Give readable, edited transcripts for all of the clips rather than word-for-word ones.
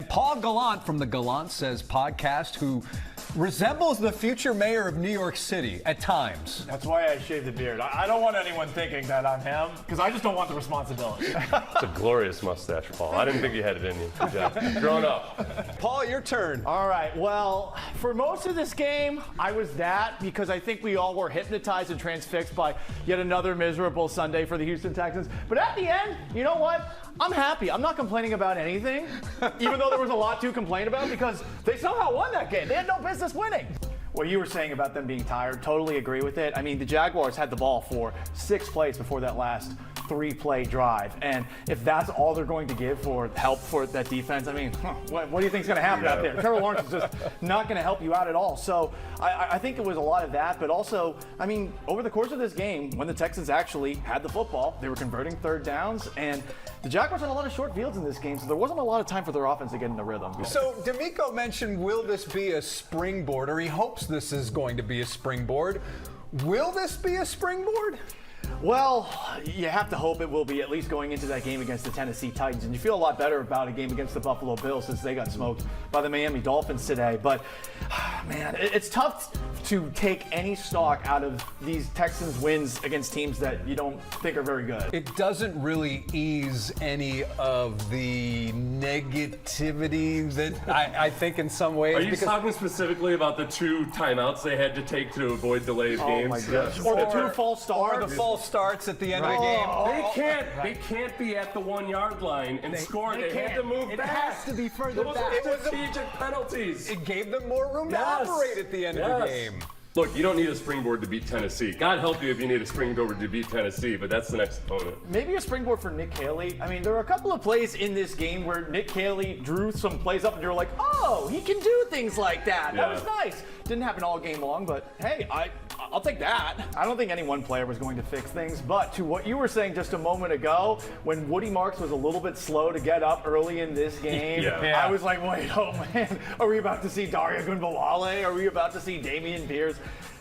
Paul Gallant from the Gallant Says podcast, who resembles the future mayor of New York City at times. That's why I shaved the beard. I don't want anyone thinking that I'm him, because I just don't want the responsibility. It's a glorious mustache, Paul. I didn't think you had it in you. Good job. Grown up. Paul, your turn. All right, well, for most of this game, I was that because I think we all were hypnotized and transfixed by yet another miserable Sunday for the Houston Texans. But at the end, you know what? I'm happy. I'm not complaining about anything, even though there was a lot to complain about because they somehow won that game. They had no business winning. What you were saying about them being tired, totally agree with it. I mean, the Jaguars had the ball for 6 plays before that last 3-play drive. And if that's all they're going to give for help for that defense, I mean, what do you think is going to happen out there? Trevor Lawrence is just not going to help you out at all. So I think it was a lot of that. But also, I mean, over the course of this game, when the Texans actually had the football, they were converting third downs. And the Jaguars had a lot of short fields in this game, so there wasn't a lot of time for their offense to get in the rhythm. So D'Amico mentioned, will this be a springboard, or he hopes this is going to be a springboard. Will this be a springboard? Well, you have to hope it will be, at least going into that game against the Tennessee Titans. And you feel a lot better about a game against the Buffalo Bills since they got smoked by the Miami Dolphins today. But, man, it's tough to take any stock out of these Texans wins against teams that you don't think are very good. It doesn't really ease any of the negativity that I think in some ways. Are you talking specifically about the 2 timeouts they had to take to avoid delayed games? Oh, my gosh. Or the 2 false starts. Or the false starts at the end of the game. They can't be at the 1-yard line and score. They had to move back. It has to be further back. Those are strategic penalties. It gave them more room to operate at the end of the game. Look, you don't need a springboard to beat Tennessee. God help you if you need a springboard to beat Tennessee, but that's the next opponent. Maybe a springboard for Nick Haley. I mean, there were a couple of plays in this game where Nick Haley drew some plays up and you're like, oh, he can do things like that. Yeah. That was nice. Didn't happen all game long, but hey, I'll take that. I don't think any one player was going to fix things, but to what you were saying just a moment ago, when Woody Marks was a little bit slow to get up early in this game, I was like, wait, oh man, are we about to see Daria Gunbalale? Are we about to see Dameon Pierce?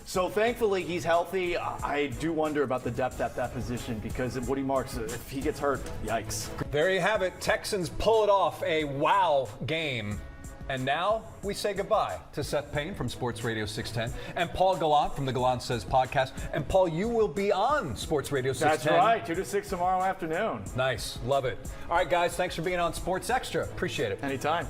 So thankfully he's healthy. I do wonder about the depth at that position because Woody Marks, if he gets hurt, yikes. There you have it. Texans pull it off, a wow game. And now we say goodbye to Seth Payne from Sports Radio 610 and Paul Gallant from the Gallant Says podcast. And Paul, you will be on Sports Radio 610. That's right, 2 to 6 tomorrow afternoon. Nice, love it. All right, guys, thanks for being on Sports Extra. Appreciate it. Anytime.